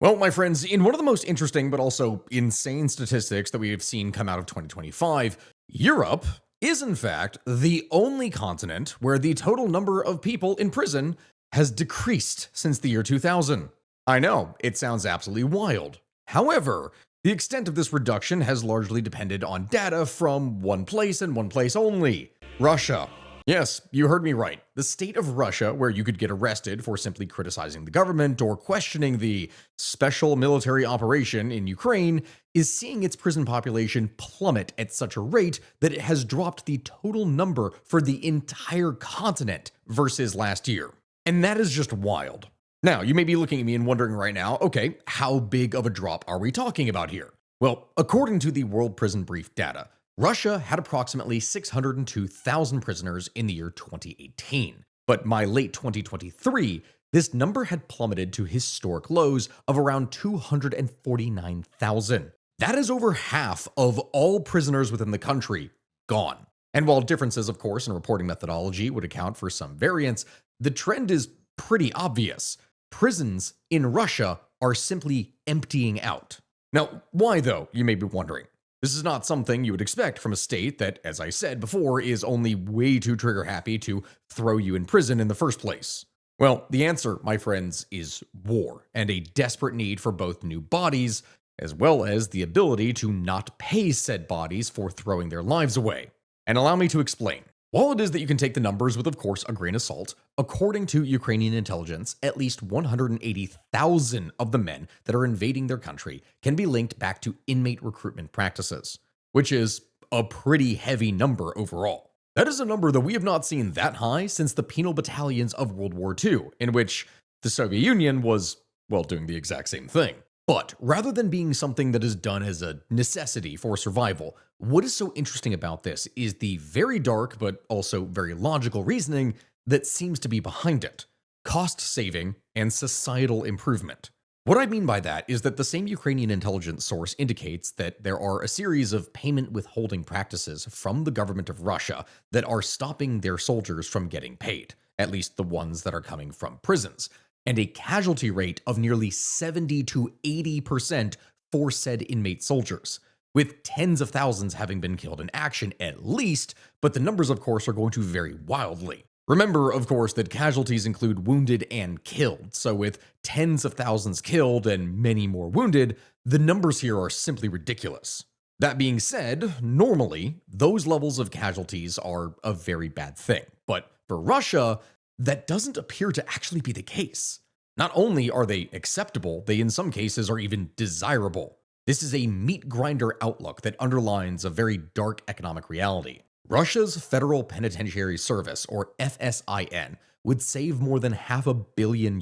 Well, my friends, in one of the most interesting but also insane statistics that we have seen come out of 2025, Europe is in fact the only continent where the total number of people in prison has decreased since the year 2000. I know, it sounds absolutely wild. However, the extent of this reduction has largely depended on data from one place and one place only: Russia. Yes, you heard me right. The state of Russia, where you could get arrested for simply criticizing the government or questioning the special military operation in Ukraine, is seeing its prison population plummet at such a rate that it has dropped the total number for the entire continent versus last year. And that is just wild. Now, you may be looking at me and wondering right now, okay, how big of a drop are we talking about here? Well, according to the World Prison Brief data, Russia had approximately 602,000 prisoners in the year 2018. But by late 2023, this number had plummeted to historic lows of around 249,000. That is over half of all prisoners within the country gone. And while differences, of course, in reporting methodology would account for some variance, the trend is pretty obvious. Prisons in Russia are simply emptying out. Now, why though, you may be wondering? This is not something you would expect from a state that, as I said before, is only way too trigger happy to throw you in prison in the first place. Well, the answer, my friends, is war, and a desperate need for both new bodies, as well as the ability to not pay said bodies for throwing their lives away. And allow me to explain. While it is that you can take the numbers with, of course, a grain of salt, according to Ukrainian intelligence, at least 180,000 of the men that are invading their country can be linked back to inmate recruitment practices, which is a pretty heavy number overall. That is a number that we have not seen that high since the penal battalions of World War II, in which the Soviet Union was, well, doing the exact same thing. But rather than being something that is done as a necessity for survival, what is so interesting about this is the very dark but also very logical reasoning that seems to be behind it: cost saving and societal improvement. What I mean by that is that the same Ukrainian intelligence source indicates that there are a series of payment withholding practices from the government of Russia that are stopping their soldiers from getting paid, at least the ones that are coming from prisons, and a casualty rate of nearly 70 to 80% for said inmate soldiers, with tens of thousands having been killed in action at least, but the numbers, of course, are going to vary wildly. Remember, of course, that casualties include wounded and killed, so with tens of thousands killed and many more wounded, the numbers here are simply ridiculous. That being said, normally, those levels of casualties are a very bad thing, but for Russia, that doesn't appear to actually be the case. Not only are they acceptable, they in some cases are even desirable. This is a meat grinder outlook that underlines a very dark economic reality. Russia's Federal Penitentiary Service, or FSIN, would save more than $500 million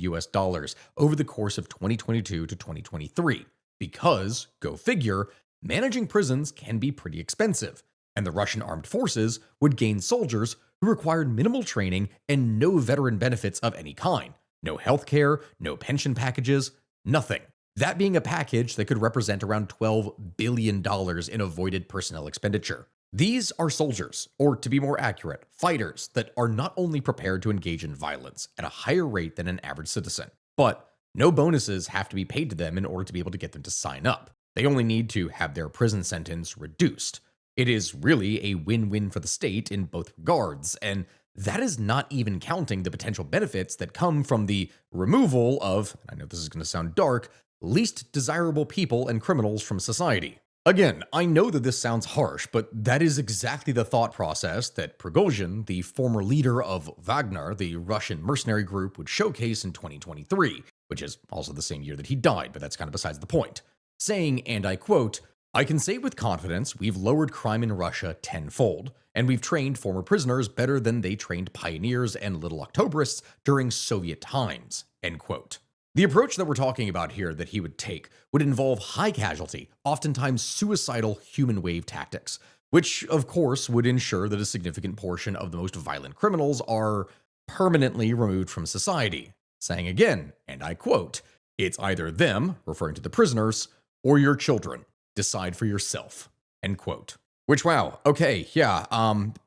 over the course of 2022 to 2023, because, go figure, managing prisons can be pretty expensive, and the Russian armed forces would gain soldiers who required minimal training and no veteran benefits of any kind. No healthcare, no pension packages, nothing. That being a package that could represent around $12 billion in avoided personnel expenditure. These are soldiers, or to be more accurate, fighters that are not only prepared to engage in violence at a higher rate than an average citizen, but no bonuses have to be paid to them in order to be able to get them to sign up. They only need to have their prison sentence reduced. It is really a win-win for the state in both regards, and that is not even counting the potential benefits that come from the removal of, I know this is going to sound dark, least desirable people and criminals from society. Again, I know that this sounds harsh, but that is exactly the thought process that Prigozhin, the former leader of Wagner, the Russian mercenary group, would showcase in 2023, which is also the same year that he died, but that's kind of besides the point, saying, and I quote, "I can say with confidence we've lowered crime in Russia tenfold, and we've trained former prisoners better than they trained pioneers and little Octobrists during Soviet times," end quote. The approach that we're talking about here that he would take would involve high casualty, oftentimes suicidal human wave tactics, which of course would ensure that a significant portion of the most violent criminals are permanently removed from society, saying again, and I quote, "It's either them," referring to the prisoners, "or your children. Decide for yourself," end quote. Which, wow, okay, yeah,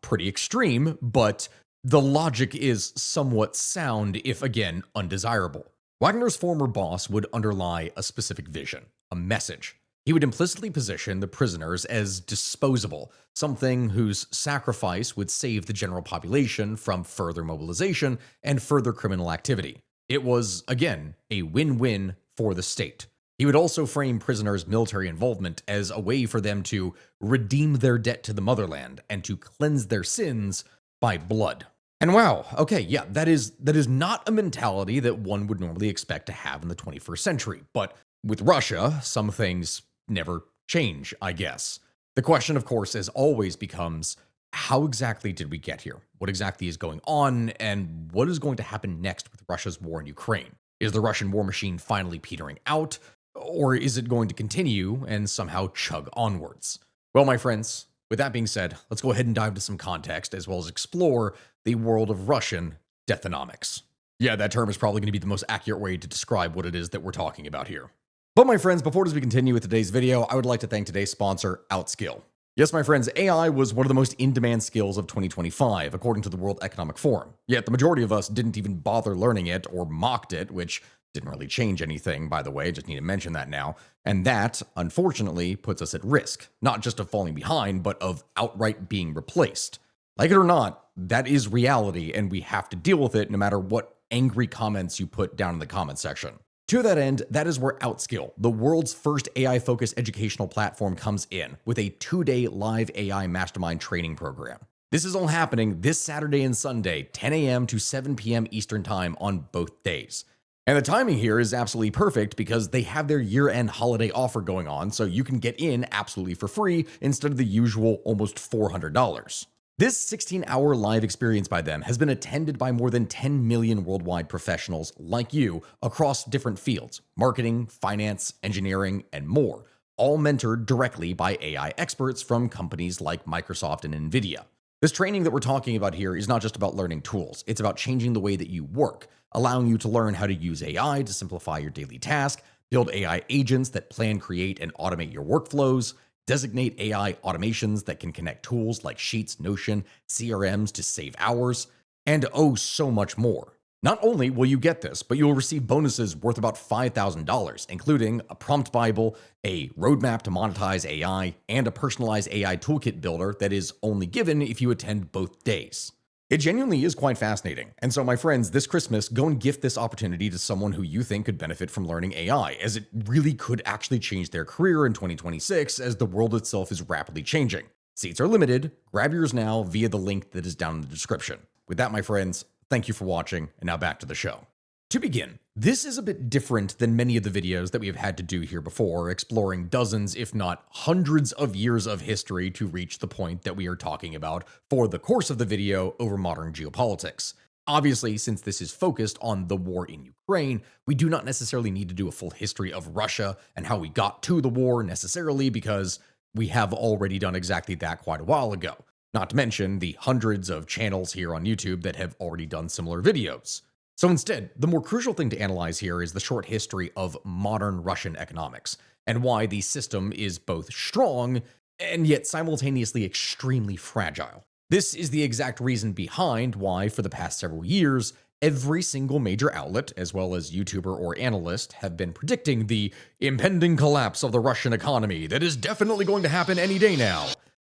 pretty extreme, but the logic is somewhat sound if, again, undesirable. Wagner's former boss would underlie a specific vision, a message. He would implicitly position the prisoners as disposable, something whose sacrifice would save the general population from further mobilization and further criminal activity. It was, again, a win-win for the state. He would also frame prisoners' military involvement as a way for them to redeem their debt to the motherland and to cleanse their sins by blood. And wow, okay, yeah, that is not a mentality that one would normally expect to have in the 21st century. But with Russia, some things never change, I guess. The question, of course, as always becomes, how exactly did we get here? What exactly is going on, and what is going to happen next with Russia's war in Ukraine? Is the Russian war machine finally petering out, or is it going to continue and somehow chug onwards? Well, my friends, with that being said, let's go ahead and dive into some context as well as explore the world of Russian deathonomics. Yeah, that term is probably going to be the most accurate way to describe what it is that we're talking about here. But my friends, before as we continue with today's video, I would like to thank today's sponsor, Outskill. Yes, my friends, AI was one of the most in-demand skills of 2025, according to the World Economic Forum. Yet the majority of us didn't even bother learning it or mocked it, which didn't really change anything, by the way, just need to mention that now. And that, unfortunately, puts us at risk, not just of falling behind, but of outright being replaced. Like it or not, that is reality, and we have to deal with it no matter what angry comments you put down in the comment section. To that end, that is where Outskill, the world's first AI-focused educational platform, comes in with a 2-day live AI mastermind training program. This is all happening this Saturday and Sunday, 10 a.m. to 7 p.m. Eastern Time on both days. And the timing here is absolutely perfect because they have their year-end holiday offer going on, so you can get in absolutely for free instead of the usual almost $400. This 16-hour live experience by them has been attended by more than 10 million worldwide professionals like you across different fields: marketing, finance, engineering, and more, all mentored directly by AI experts from companies like Microsoft and NVIDIA. This training that we're talking about here is not just about learning tools, it's about changing the way that you work, allowing you to learn how to use AI to simplify your daily task, build AI agents that plan, create, and automate your workflows, designate AI automations that can connect tools like Sheets, Notion, CRMs to save hours, and oh, so much more. Not only will you get this, but you will receive bonuses worth about $5,000, including a prompt Bible, a roadmap to monetize AI, and a personalized AI toolkit builder that is only given if you attend both days. It genuinely is quite fascinating. And so, my friends, this Christmas, go and gift this opportunity to someone who you think could benefit from learning AI, as it really could actually change their career in 2026 as the world itself is rapidly changing. Seats are limited. Grab yours now via the link that is down in the description. With that, my friends, thank you for watching, and now back to the show. To begin, this is a bit different than many of the videos that we have had to do here before, exploring dozens, if not hundreds of years of history to reach the point that we are talking about for the course of the video over modern geopolitics. Obviously, since this is focused on the war in Ukraine, we do not necessarily need to do a full history of Russia and how we got to the war necessarily, because we have already done exactly that quite a while ago. Not to mention the hundreds of channels here on YouTube that have already done similar videos. So instead, the more crucial thing to analyze here is the short history of modern Russian economics, and why the system is both strong and yet simultaneously extremely fragile. This is the exact reason behind why, for the past several years, every single major outlet, as well as YouTuber or analyst, have been predicting the impending collapse of the Russian economy that is definitely going to happen any day now.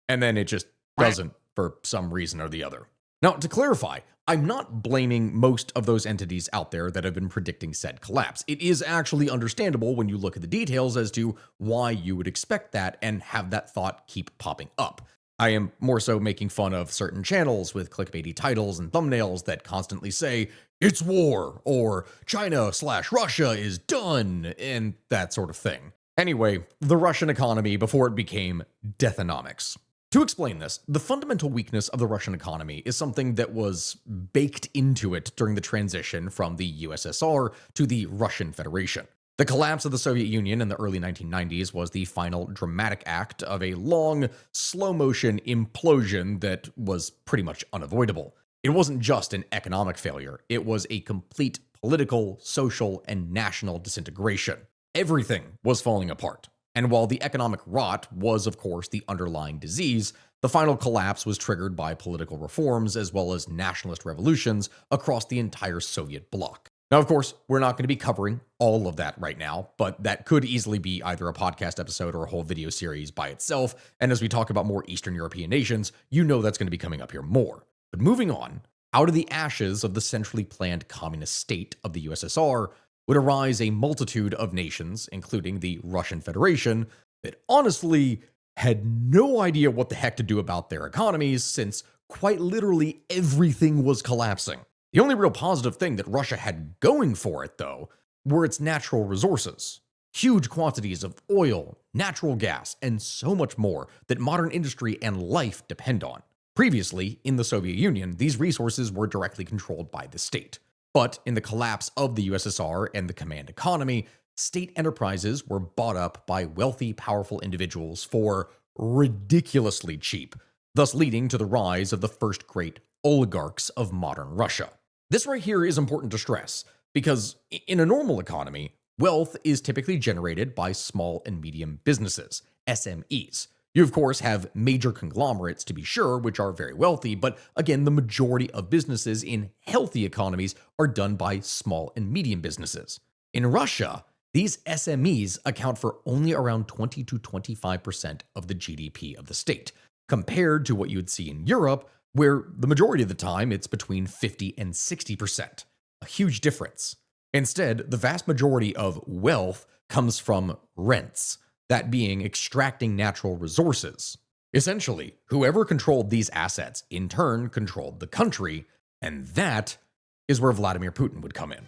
And then it just doesn't, for some reason or the other. Now, to clarify, I'm not blaming most of those entities out there that have been predicting said collapse. It is actually understandable when you look at the details as to why you would expect that and have that thought keep popping up. I am more so making fun of certain channels with clickbaity titles and thumbnails that constantly say, "It's war," or "China/Russia is done," and that sort of thing. Anyway, the Russian economy before it became Deathonomics. To explain this, the fundamental weakness of the Russian economy is something that was baked into it during the transition from the USSR to the Russian Federation. The collapse of the Soviet Union in the early 1990s was the final dramatic act of a long, slow-motion implosion that was pretty much unavoidable. It wasn't just an economic failure, it was a complete political, social, and national disintegration. Everything was falling apart. And while the economic rot was, of course, the underlying disease, the final collapse was triggered by political reforms as well as nationalist revolutions across the entire Soviet bloc. Now, of course, we're not going to be covering all of that right now, but that could easily be either a podcast episode or a whole video series by itself. And as we talk about more Eastern European nations, you know that's going to be coming up here more. But moving on, out of the ashes of the centrally planned communist state of the USSR would arise a multitude of nations, including the Russian Federation, that honestly had no idea what the heck to do about their economies, since quite literally everything was collapsing. The only real positive thing that Russia had going for it, though, were its natural resources. Huge quantities of oil, natural gas, and so much more that modern industry and life depend on. Previously, in the Soviet Union, these resources were directly controlled by the state. But in the collapse of the USSR and the command economy, state enterprises were bought up by wealthy, powerful individuals for ridiculously cheap, thus leading to the rise of the first great oligarchs of modern Russia. This right here is important to stress, because in a normal economy, wealth is typically generated by small and medium businesses, SMEs. You, of course, have major conglomerates, to be sure, which are very wealthy, but again, the majority of businesses in healthy economies are done by small and medium businesses. In Russia, these SMEs account for only around 20 to 25% of the GDP of the state, compared to what you would see in Europe, where the majority of the time it's between 50 and 60%. A huge difference. Instead, the vast majority of wealth comes from rents, that being extracting natural resources. Essentially, whoever controlled these assets in turn controlled the country, and that is where Vladimir Putin would come in.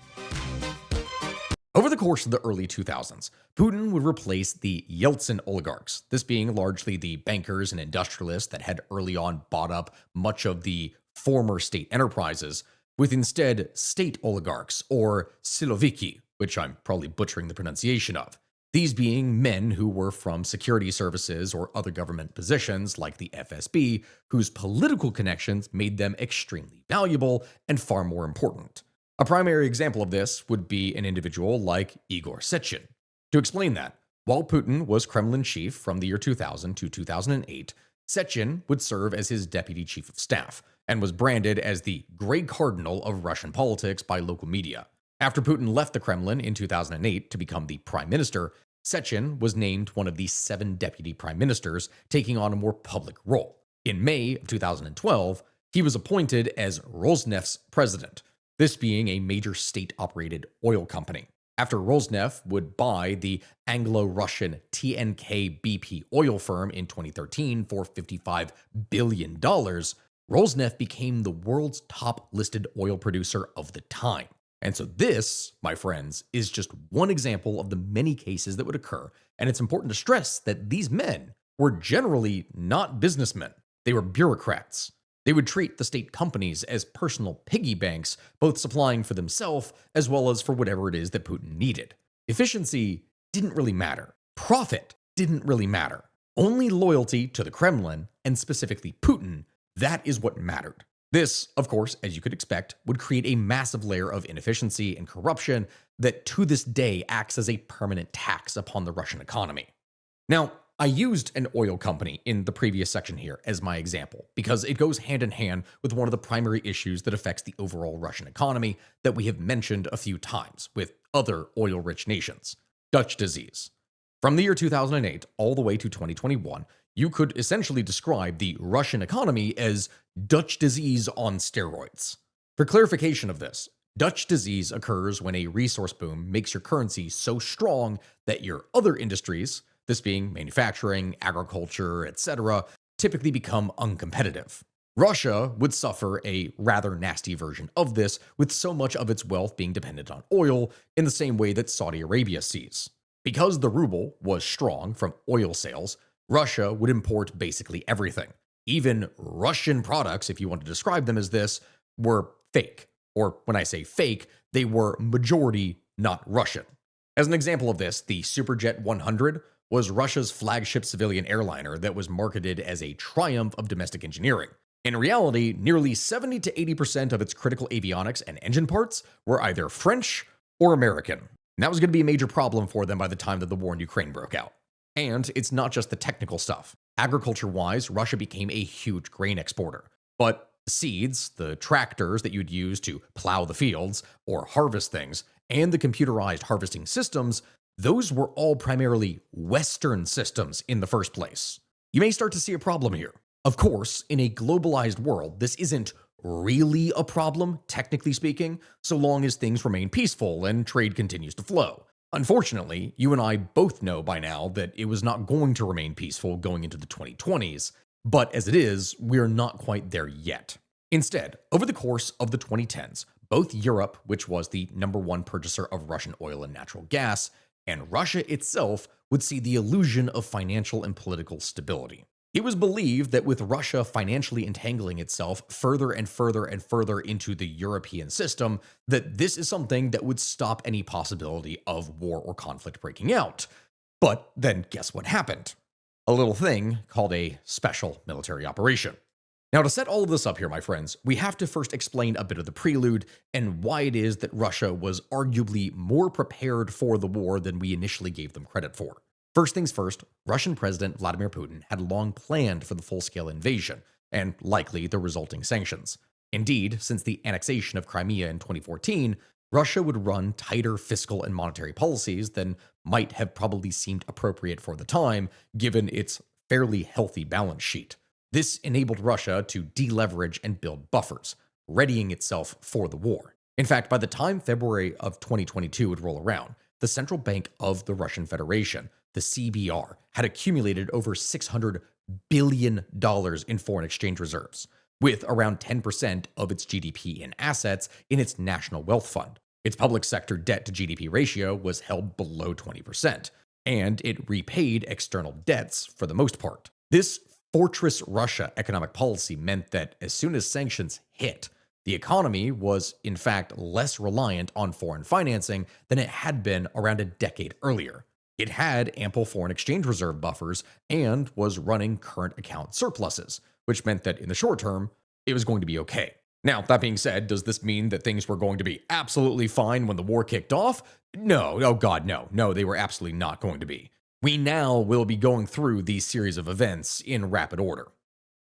Over the course of the early 2000s, Putin would replace the Yeltsin oligarchs, this being largely the bankers and industrialists that had early on bought up much of the former state enterprises, with instead state oligarchs, or siloviki, which I'm probably butchering the pronunciation of. These being men who were from security services or other government positions like the FSB, whose political connections made them extremely valuable and far more important. A primary example of this would be an individual like Igor Sechin. To explain that, while Putin was Kremlin chief from the year 2000 to 2008, Sechin would serve as his deputy chief of staff and was branded as the Grey Cardinal of Russian politics by local media. After Putin left the Kremlin in 2008 to become the prime minister, Sechin was named one of the 7 deputy prime ministers, taking on a more public role. In May of 2012, he was appointed as Rosneft's president, this being a major state-operated oil company. After Rosneft would buy the Anglo-Russian TNK BP oil firm in 2013 for $55 billion, Rosneft became the world's top-listed oil producer of the time. And so this, my friends, is just one example of the many cases that would occur, and it's important to stress that these men were generally not businessmen. They were bureaucrats. They would treat the state companies as personal piggy banks, both supplying for themselves as well as for whatever it is that Putin needed. Efficiency didn't really matter. Profit didn't really matter. Only loyalty to the Kremlin, and specifically Putin, that is what mattered. This, of course, as you could expect, would create a massive layer of inefficiency and corruption that to this day acts as a permanent tax upon the Russian economy. Now, I used an oil company in the previous section here as my example because it goes hand in hand with one of the primary issues that affects the overall Russian economy that we have mentioned a few times with other oil-rich nations: Dutch disease. From the year 2008 all the way to 2021, you could essentially describe the Russian economy as Dutch disease on steroids. For clarification of this, Dutch disease occurs when a resource boom makes your currency so strong that your other industries, this being manufacturing, agriculture, etc., typically become uncompetitive. Russia would suffer a rather nasty version of this, with so much of its wealth being dependent on oil in the same way that Saudi Arabia sees. Because the ruble was strong from oil sales, Russia would import basically everything. Even Russian products, if you want to describe them as this, were fake. Or when I say fake, they were majority not Russian. As an example of this, the Superjet 100 was Russia's flagship civilian airliner that was marketed as a triumph of domestic engineering. In reality, nearly 70 to 80% of its critical avionics and engine parts were either French or American. And that was going to be a major problem for them by the time that the war in Ukraine broke out. And it's not just the technical stuff. Agriculture-wise, Russia became a huge grain exporter. But Seeds, the tractors that you'd use to plow the fields or harvest things, and the computerized harvesting systems, those were all primarily Western systems in the first place. You may start to see a problem here. Of course, in a globalized world, this isn't really a problem, technically speaking, so long as things remain peaceful and trade continues to flow. Unfortunately, you and I both know by now that it was not going to remain peaceful going into the 2020s, but as it is, we're not quite there yet. Instead, over the course of the 2010s, both Europe, which was the #1 purchaser of Russian oil and natural gas, and Russia itself would see the illusion of financial and political stability. It was believed that with Russia financially entangling itself further and further and further into the European system, that this is something that would stop any possibility of war or conflict breaking out. But then guess what happened? A little thing called a special military operation. Now, to set all of this up here, my friends, we have to first explain a bit of the prelude and why it is that Russia was arguably more prepared for the war than we initially gave them credit for. First things first, Russian President Vladimir Putin had long planned for the full-scale invasion, and likely the resulting sanctions. Indeed, since the annexation of Crimea in 2014, Russia would run tighter fiscal and monetary policies than might have probably seemed appropriate for the time, given its fairly healthy balance sheet. This enabled Russia to deleverage and build buffers, readying itself for the war. In fact, by the time February of 2022 would roll around, the Central Bank of the Russian Federation, the CBR, had accumulated over $600 billion in foreign exchange reserves, with around 10% of its GDP in assets in its national wealth fund. Its public sector debt to GDP ratio was held below 20%, and it repaid external debts for the most part. This Fortress Russia economic policy meant that as soon as sanctions hit, the economy was, in fact, less reliant on foreign financing than it had been around a decade earlier. It had ample foreign exchange reserve buffers and was running current account surpluses, which meant that in the short term, it was going to be okay. Now, that being said, does this mean that things were going to be absolutely fine when the war kicked off? No, oh god, no. No, they were absolutely not going to be. We now will be going through these series of events in rapid order.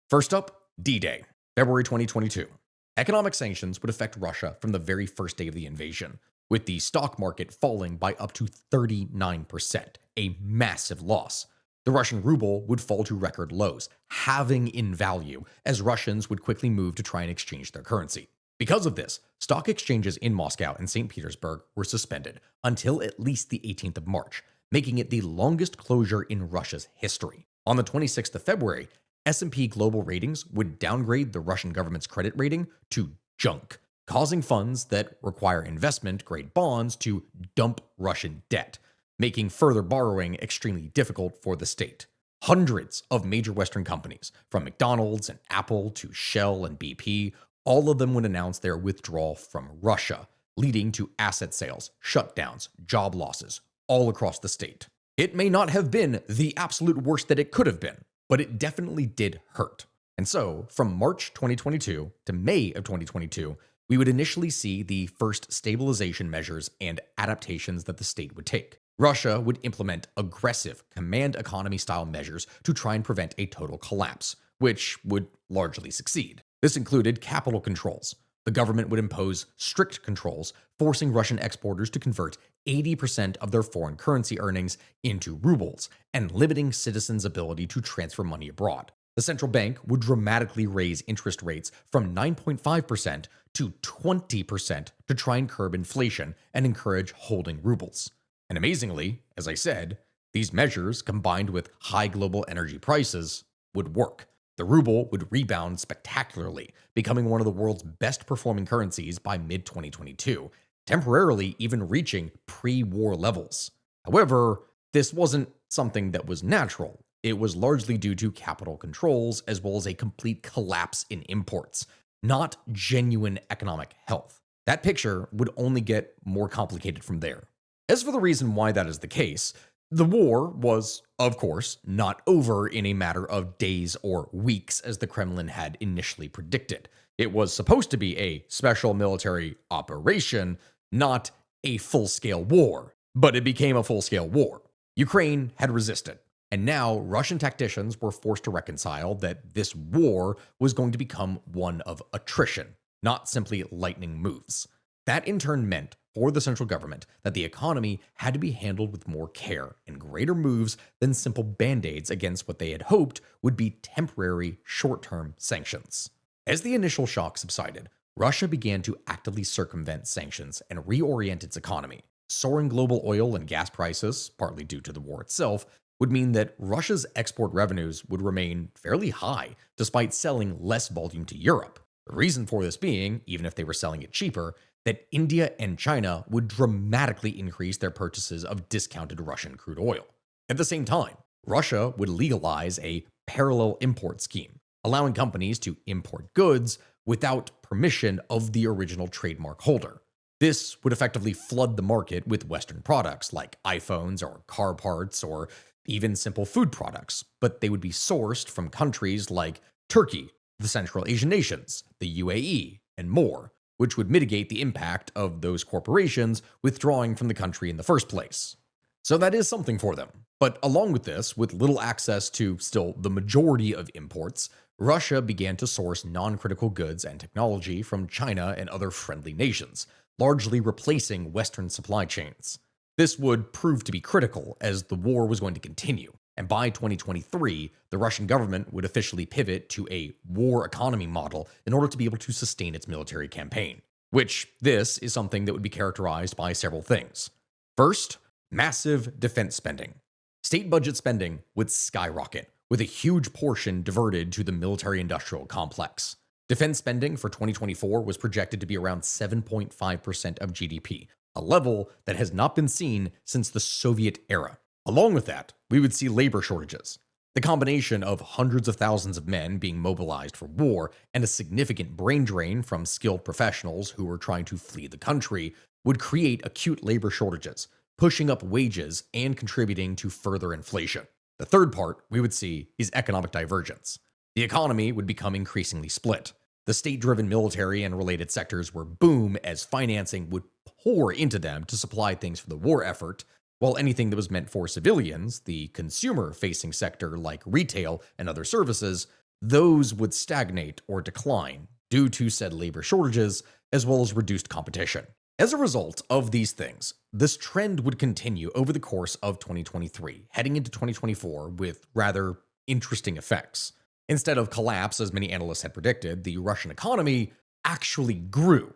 First up, D-Day, February 2022. Economic sanctions would affect Russia from the very first day of the invasion, with the stock market falling by up to 39%, a massive loss. The Russian ruble would fall to record lows, halving in value, as Russians would quickly move to try and exchange their currency. Because of this, stock exchanges in Moscow and St. Petersburg were suspended until at least the 18th of March, making it the longest closure in Russia's history. On the 26th of February, S&P Global Ratings would downgrade the Russian government's credit rating to junk, causing funds that require investment-grade bonds to dump Russian debt, making further borrowing extremely difficult for the state. Hundreds of major Western companies, from McDonald's and Apple to Shell and BP, all of them would announce their withdrawal from Russia, leading to asset sales, shutdowns, job losses, all across the state. It may not have been the absolute worst that it could have been, but it definitely did hurt. And so, from March 2022 to May of 2022, we would initially see the first stabilization measures and adaptations that the state would take. Russia would implement aggressive command economy style measures to try and prevent a total collapse, which would largely succeed. This included capital controls. The government would impose strict controls, forcing Russian exporters to convert 80% of their foreign currency earnings into rubles and limiting citizens' ability to transfer money abroad. The central bank would dramatically raise interest rates from 9.5% to 20% to try and curb inflation and encourage holding rubles. And amazingly, as I said, these measures, combined with high global energy prices, would work. The ruble would rebound spectacularly, becoming one of the world's best performing currencies by mid-2022, temporarily even reaching pre-war levels. However, this wasn't something that was natural. It was largely due to capital controls as well as a complete collapse in imports, not genuine economic health. That picture would only get more complicated from there. As for the reason why that is the case, the war was, of course, not over in a matter of days or weeks as the Kremlin had initially predicted. It was supposed to be a special military operation, not a full-scale war, but it became a full-scale war. Ukraine had resisted. And now Russian tacticians were forced to reconcile that this war was going to become one of attrition, not simply lightning moves. That in turn meant for the central government that the economy had to be handled with more care and greater moves than simple band-aids against what they had hoped would be temporary, short-term sanctions. As the initial shock subsided, Russia began to actively circumvent sanctions and reorient its economy. Soaring global oil and gas prices, partly due to the war itself, would mean that Russia's export revenues would remain fairly high despite selling less volume to Europe. The reason for this being, even if they were selling it cheaper, that India and China would dramatically increase their purchases of discounted Russian crude oil. At the same time, Russia would legalize a parallel import scheme, allowing companies to import goods without permission of the original trademark holder. This would effectively flood the market with Western products like iPhones or car parts or even simple food products, but they would be sourced from countries like Turkey, the Central Asian nations, the UAE, and more, which would mitigate the impact of those corporations withdrawing from the country in the first place. So that is something for them. But along with this, with little access to still the majority of imports, Russia began to source non-critical goods and technology from China and other friendly nations, largely replacing Western supply chains. This would prove to be critical as the war was going to continue, and by 2023, the Russian government would officially pivot to a war economy model in order to be able to sustain its military campaign. Which, this is something that would be characterized by several things. First, massive defense spending. State budget spending would skyrocket, with a huge portion diverted to the military-industrial complex. Defense spending for 2024 was projected to be around 7.5% of GDP, a level that has not been seen since the Soviet era. Along with that, we would see labor shortages. The combination of hundreds of thousands of men being mobilized for war and a significant brain drain from skilled professionals who were trying to flee the country would create acute labor shortages, pushing up wages and contributing to further inflation. The third part we would see is economic divergence. The economy would become increasingly split. The state-driven military and related sectors would boom as financing would pour into them to supply things for the war effort, while anything that was meant for civilians, the consumer-facing sector like retail and other services, those would stagnate or decline due to said labor shortages as well as reduced competition. As a result of these things, this trend would continue over the course of 2023, heading into 2024 with rather interesting effects. Instead of collapse, as many analysts had predicted, the Russian economy actually grew,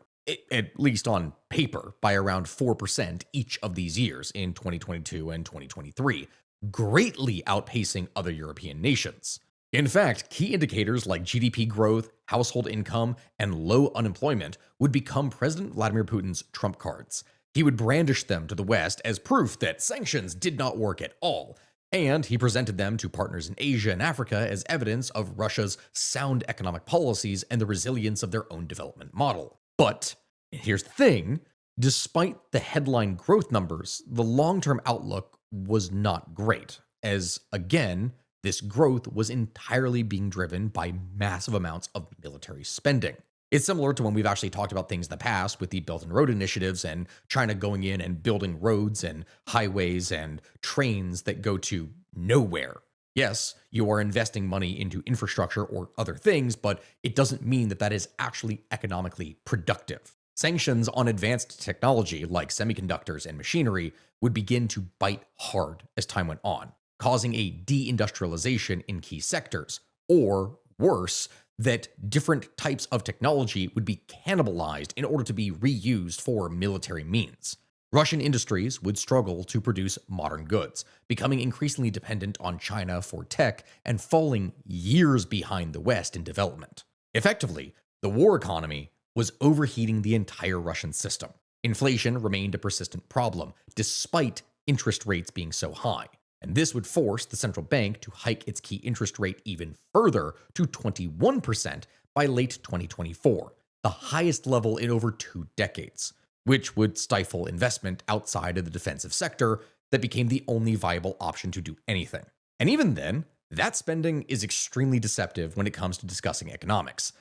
at least on paper, by around 4% each of these years in 2022 and 2023, greatly outpacing other European nations. In fact, key indicators like GDP growth, household income, and low unemployment would become President Vladimir Putin's trump cards. He would brandish them to the West as proof that sanctions did not work at all, and he presented them to partners in Asia and Africa as evidence of Russia's sound economic policies and the resilience of their own development model. But here's the thing, despite the headline growth numbers, the long-term outlook was not great, as again, this growth was entirely being driven by massive amounts of military spending. It's similar to when we've actually talked about things in the past with the Belt and Road initiatives and China going in and building roads and highways and trains that go to nowhere. Yes, you are investing money into infrastructure or other things, but it doesn't mean that that is actually economically productive. Sanctions on advanced technology like semiconductors and machinery would begin to bite hard as time went on, causing a deindustrialization in key sectors, or worse, that different types of technology would be cannibalized in order to be reused for military means. Russian industries would struggle to produce modern goods, becoming increasingly dependent on China for tech and falling years behind the West in development. Effectively, the war economy was overheating the entire Russian system. Inflation remained a persistent problem, despite interest rates being so high. And this would force the central bank to hike its key interest rate even further to 21% by late 2024, the highest level in over 2 decades, which would stifle investment outside of the defensive sector that became the only viable option to do anything. And even then, that spending is extremely deceptive when it comes to discussing economics.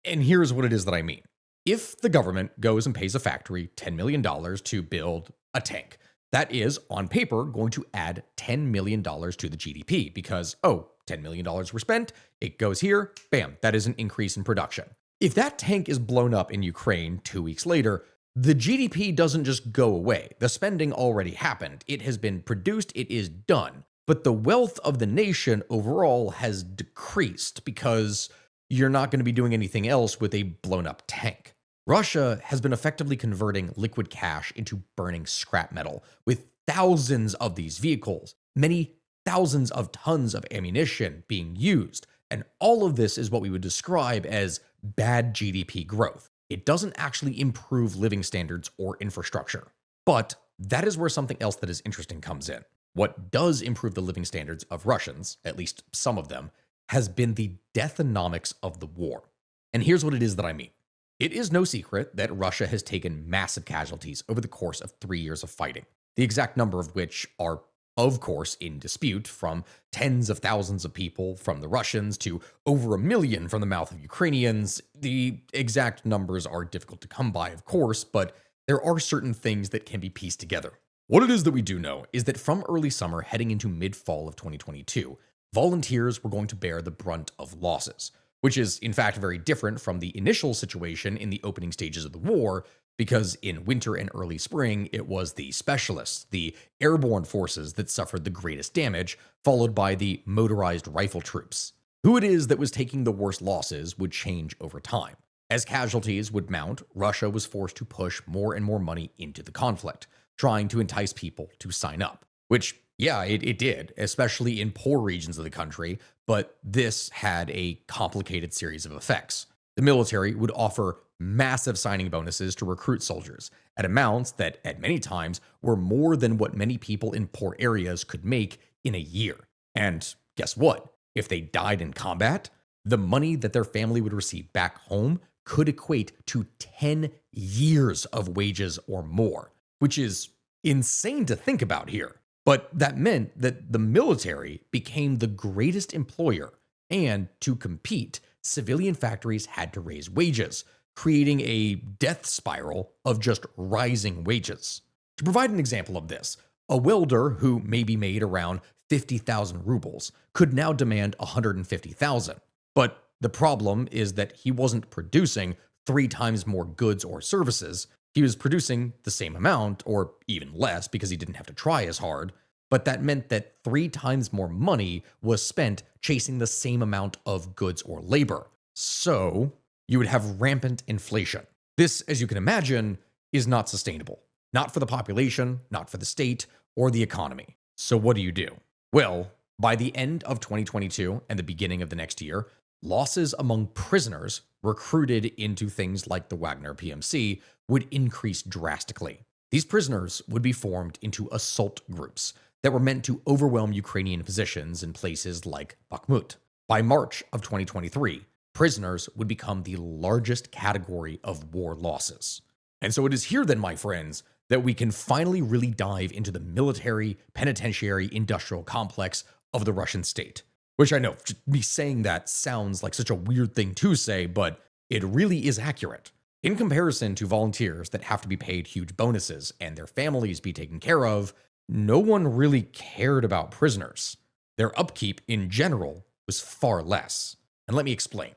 And here's what it is that I mean. If the government goes and pays a factory $10 million to build a tank, That is, on paper, going to add $10 million to the GDP because, oh, $10 million were spent, it goes here, bam, that is an increase in production. If that tank is blown up in Ukraine 2 weeks later, the GDP doesn't just go away. The spending already happened. It has been produced, it is done. But the wealth of the nation overall has decreased because you're not going to be doing anything else with a blown up tank. Russia has been effectively converting liquid cash into burning scrap metal, with thousands of these vehicles, many thousands of tons of ammunition being used, and all of this is what we would describe as bad GDP growth. It doesn't actually improve living standards or infrastructure. But that is where something else that is interesting comes in. What does improve the living standards of Russians, at least some of them, has been the deathonomics of the war. And here's what it is that I mean. It is no secret that Russia has taken massive casualties over the course of 3 years of fighting, the exact number of which are, of course, in dispute, from tens of thousands of people from the Russians to over 1 million from the mouth of Ukrainians. The exact numbers are difficult to come by, of course, but there are certain things that can be pieced together. What it is that we do know is that from early summer heading into mid-fall of 2022, volunteers were going to bear the brunt of losses, which is in fact very different from the initial situation in the opening stages of the war, because in winter and early spring, it was the specialists, the airborne forces that suffered the greatest damage, followed by the motorized rifle troops. Who it is that was taking the worst losses would change over time. As casualties would mount, Russia was forced to push more and more money into the conflict, trying to entice people to sign up. Which, yeah, it did, especially in poor regions of the country, but this had a complicated series of effects. The military would offer massive signing bonuses to recruit soldiers at amounts that, at many times, were more than what many people in poor areas could make in a year. And guess what? If they died in combat, the money that their family would receive back home could equate to 10 years of wages or more, which is insane to think about here. But that meant that the military became the greatest employer, and to compete, civilian factories had to raise wages, creating a death spiral of just rising wages. To provide an example of this, a welder who maybe made around 50,000 rubles could now demand 150,000. But the problem is that he wasn't producing 3 times more goods or services. He was producing the same amount, or even less because he didn't have to try as hard, but that meant that 3 times more money was spent chasing the same amount of goods or labor. So you would have rampant inflation. This, as you can imagine, is not sustainable. Not for the population, not for the state, or the economy. So what do? Well, by the end of 2022 and the beginning of the next year, losses among prisoners recruited into things like the Wagner PMC would increase drastically. These prisoners would be formed into assault groups that were meant to overwhelm Ukrainian positions in places like Bakhmut. By March of 2023, prisoners would become the largest category of war losses. And so it is here then, my friends, that we can finally really dive into the military, penitentiary, industrial complex of the Russian state. Which I know, me saying that sounds like such a weird thing to say, but it really is accurate. In comparison to volunteers that have to be paid huge bonuses and their families be taken care of, no one really cared about prisoners. Their upkeep in general was far less. And let me explain.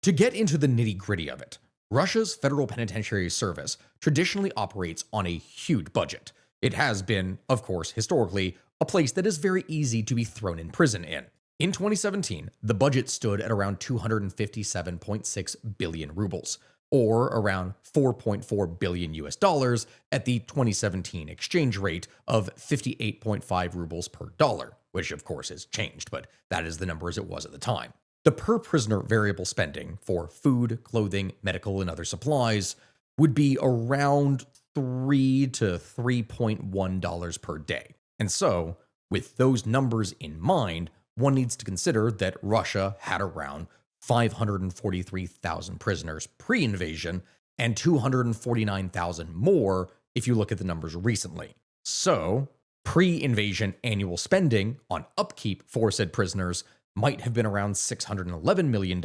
To get into the nitty-gritty of it, Russia's Federal Penitentiary Service traditionally operates on a huge budget. It has been, of course, historically, a place that is very easy to be thrown in prison in. In 2017, the budget stood at around 257.6 billion rubles, or around 4.4 billion US dollars at the 2017 exchange rate of 58.5 rubles per dollar, which of course has changed, but that is the number as it was at the time. The per prisoner variable spending for food, clothing, medical, and other supplies would be around $3 to $3.1 per day. And so, with those numbers in mind, one needs to consider that Russia had around 543,000 prisoners pre-invasion and 249,000 more if you look at the numbers recently. So, pre-invasion annual spending on upkeep for said prisoners might have been around $611 million,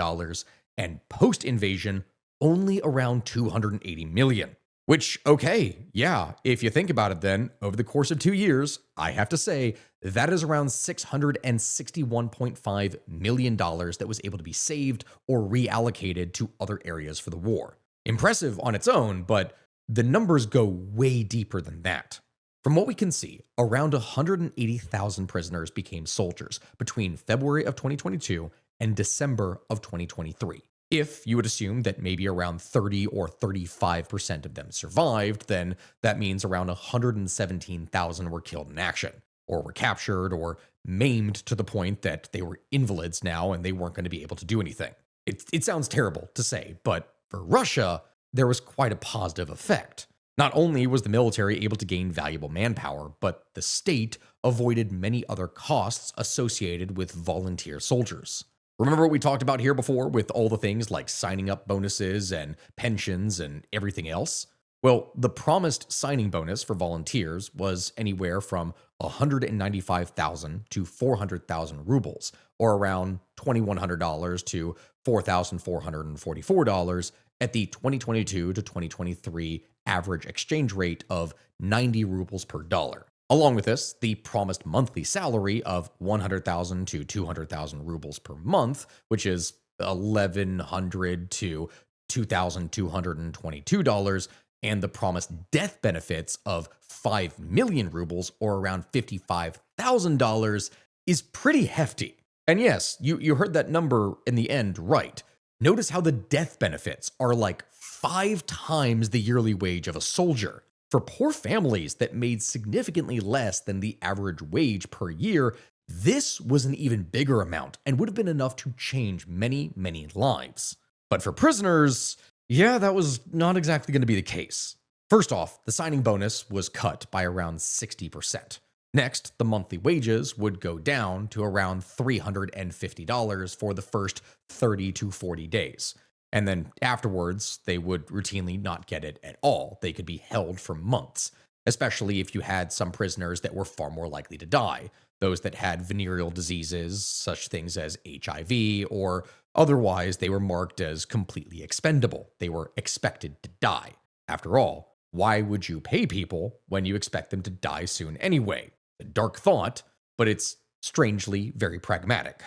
and post-invasion only around $280 million, Which, okay, yeah, if you think about it then, over the course of 2 years, I have to say, that is around $661.5 million that was able to be saved or reallocated to other areas for the war. Impressive on its own, but the numbers go way deeper than that. From what we can see, around 180,000 prisoners became soldiers between February of 2022 and December of 2023. If you would assume that maybe around 30 or 35% of them survived, then that means around 117,000 were killed in action, or were captured, or maimed to the point that they were invalids now and they weren't going to be able to do anything. It sounds terrible to say, but for Russia, there was quite a positive effect. Not only was the military able to gain valuable manpower, but the state avoided many other costs associated with volunteer soldiers. Remember what we talked about here before with all the things like signing up bonuses and pensions and everything else? Well, the promised signing bonus for volunteers was anywhere from 195,000 to 400,000 rubles, or around $2,100 to $4,444 at the 2022 to 2023 average exchange rate of 90 rubles per dollar. Along with this, the promised monthly salary of 100,000 to 200,000 rubles per month, which is 1,100 to $2,222, and the promised death benefits of 5 million rubles, or around $55,000, is pretty hefty. And yes, you heard that number in the end right. Notice how the death benefits are like 5 times the yearly wage of a soldier. For poor families that made significantly less than the average wage per year, this was an even bigger amount and would have been enough to change many, many lives. But for prisoners, yeah, that was not exactly going to be the case. First off, the signing bonus was cut by around 60%. Next, the monthly wages would go down to around $350 for the first 30 to 40 days. And then afterwards, they would routinely not get it at all. They could be held for months, especially if you had some prisoners that were far more likely to die. Those that had venereal diseases, such things as HIV, or otherwise they were marked as completely expendable. They were expected to die. After all, why would you pay people when you expect them to die soon anyway? A dark thought, but it's strangely very pragmatic.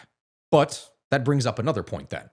But that brings up another point then: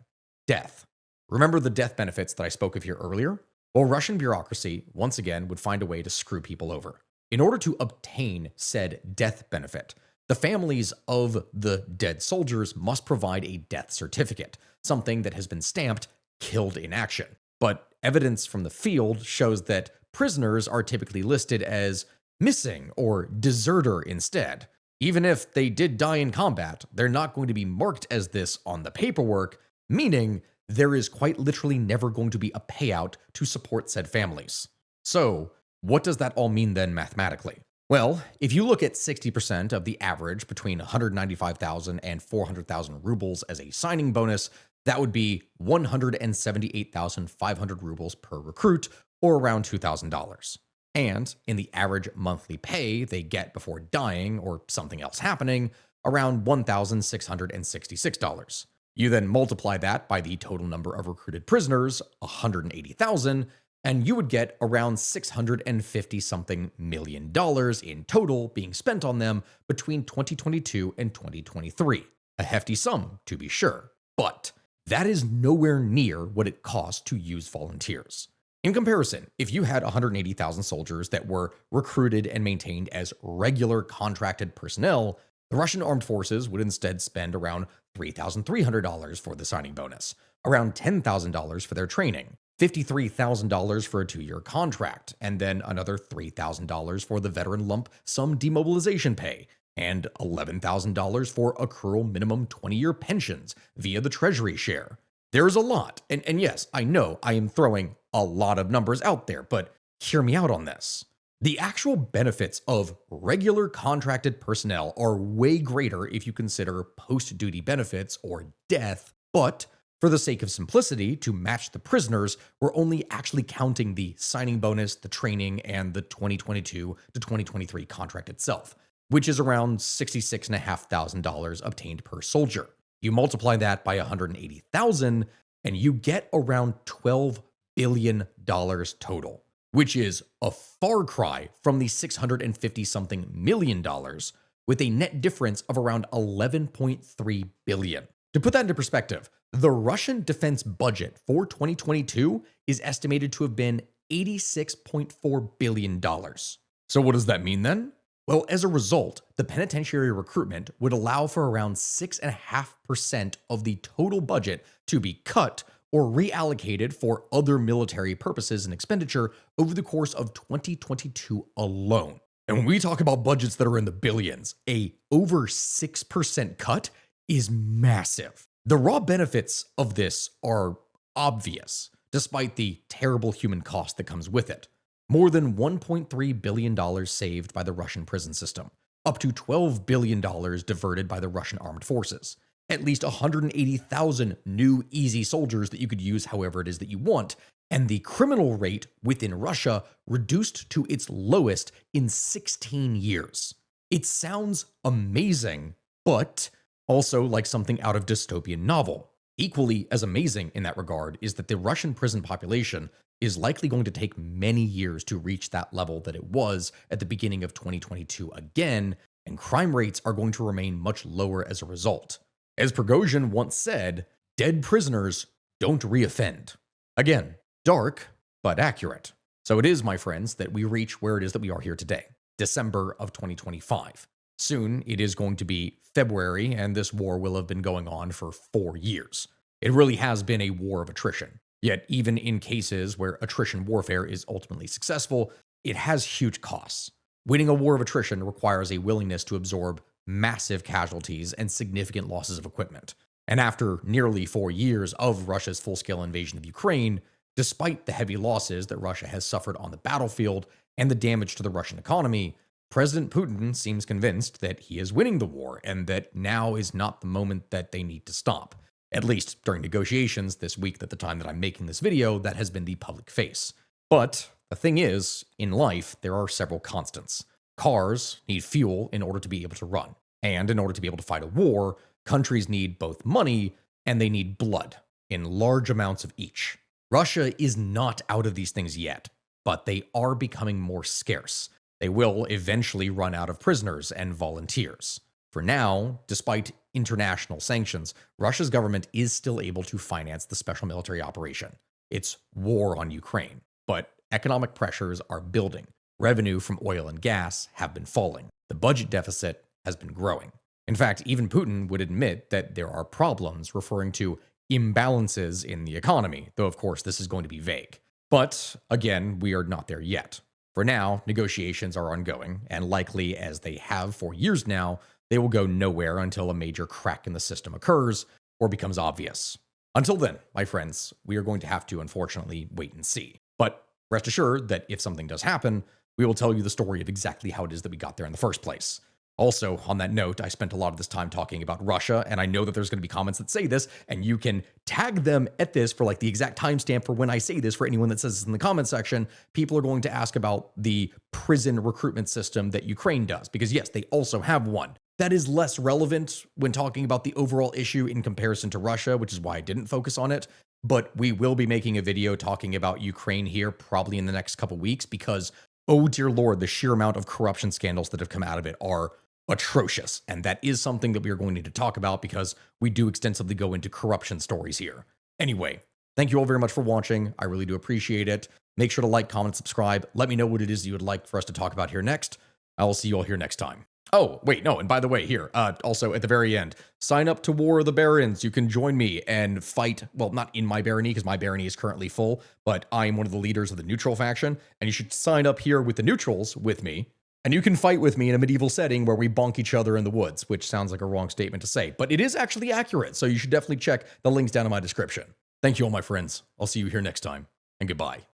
death. Remember the death benefits that I spoke of here earlier? Well, Russian bureaucracy, once again, would find a way to screw people over. In order to obtain said death benefit, the families of the dead soldiers must provide a death certificate, something that has been stamped killed in action. But evidence from the field shows that prisoners are typically listed as missing or deserter instead. Even if they did die in combat, they're not going to be marked as this on the paperwork, meaning there is quite literally never going to be a payout to support said families. So, what does that all mean then mathematically? Well, if you look at 60% of the average between 195,000 and 400,000 rubles as a signing bonus, that would be 178,500 rubles per recruit, or around $2,000. And in the average monthly pay they get before dying or something else happening, around $1,666. You then multiply that by the total number of recruited prisoners, 180,000, and you would get around $650-something million in total being spent on them between 2022 and 2023. A hefty sum, to be sure, but that is nowhere near what it costs to use volunteers. In comparison, if you had 180,000 soldiers that were recruited and maintained as regular contracted personnel, the Russian armed forces would instead spend around $3,300 for the signing bonus, around $10,000 for their training, $53,000 for a 2-year contract, and then another $3,000 for the veteran lump sum demobilization pay, and $11,000 for accrual minimum 20-year pensions via the treasury share. There's a lot, and yes, I know I am throwing a lot of numbers out there, but hear me out on this. The actual benefits of regular contracted personnel are way greater if you consider post-duty benefits or death, but for the sake of simplicity, to match the prisoners, we're only actually counting the signing bonus, the training, and the 2022 to 2023 contract itself, which is around $66,500 obtained per soldier. You multiply that by 180,000, and you get around $12 billion total. which is a far cry from the $650 something million, with a net difference of around 11.3 billion. To put that into perspective, the Russian defense budget for 2022 is estimated to have been $86.4 billion. So what does that mean then? Well, as a result, the penitentiary recruitment would allow for around 6.5% of the total budget to be cut or reallocated for other military purposes and expenditure over the course of 2022 alone. And when we talk about budgets that are in the billions, a over 6% cut is massive. The raw benefits of this are obvious, despite the terrible human cost that comes with it. More than $1.3 billion saved by the Russian prison system, up to $12 billion diverted by the Russian armed forces, at least 180,000 new easy soldiers that you could use however it is that you want, and the criminal rate within Russia reduced to its lowest in 16 years. It sounds amazing, but also like something out of dystopian novel. Equally as amazing in that regard is that the Russian prison population is likely going to take many years to reach that level that it was at the beginning of 2022 again, and crime rates are going to remain much lower as a result. As Prigozhin once said, dead prisoners don't reoffend. Again, dark, but accurate. So it is, my friends, that we reach where it is that we are here today, December of 2025. Soon, it is going to be February, and this war will have been going on for 4 years. It really has been a war of attrition. Yet, even in cases where attrition warfare is ultimately successful, it has huge costs. Winning a war of attrition requires a willingness to absorb massive casualties and significant losses of equipment. And after nearly 4 years of Russia's full-scale invasion of Ukraine, despite the heavy losses that Russia has suffered on the battlefield and the damage to the Russian economy, President Putin seems convinced that he is winning the war and that now is not the moment that they need to stop. At least during negotiations this week at the time that I'm making this video, that has been the public face. But the thing is, in life, there are several constants. Cars need fuel in order to be able to run. And in order to be able to fight a war, countries need both money and they need blood in large amounts of each. Russia is not out of these things yet, but they are becoming more scarce. They will eventually run out of prisoners and volunteers. For now, despite international sanctions, Russia's government is still able to finance the special military operation. It's war on Ukraine, but economic pressures are building. Revenue from oil and gas have been falling. The budget deficit has been growing. In fact, even Putin would admit that there are problems, referring to imbalances in the economy, though of course this is going to be vague. But again, we are not there yet. For now, negotiations are ongoing, and likely as they have for years now, they will go nowhere until a major crack in the system occurs or becomes obvious. Until then, my friends, we are going to have to unfortunately wait and see. But rest assured that if something does happen, we will tell you the story of exactly how it is that we got there in the first place. Also, on that note, I spent a lot of this time talking about Russia, and I know that there's going to be comments that say this, and you can tag them at this for like the exact timestamp for when I say this for anyone that says this in the comment section. People are going to ask about the prison recruitment system that Ukraine does, because yes, they also have one. That is less relevant when talking about the overall issue in comparison to Russia, which is why I didn't focus on it. But we will be making a video talking about Ukraine here probably in the next couple weeks because, oh dear Lord, the sheer amount of corruption scandals that have come out of it are atrocious. And that is something that we are going to need to talk about because we do extensively go into corruption stories here. Anyway, thank you all very much for watching. I really do appreciate it. Make sure to like, comment, subscribe. Let me know what it is you would like for us to talk about here next. I will see you all here next time. Oh, wait, no, and by the way, here, also at the very end, sign up to War of the Barons. You can join me and fight, well, not in my barony, because my barony is currently full, but I am one of the leaders of the neutral faction, and you should sign up here with the neutrals with me, and you can fight with me in a medieval setting where we bonk each other in the woods, which sounds like a wrong statement to say, but it is actually accurate, so you should definitely check the links down in my description. Thank you all, my friends. I'll see you here next time, and goodbye.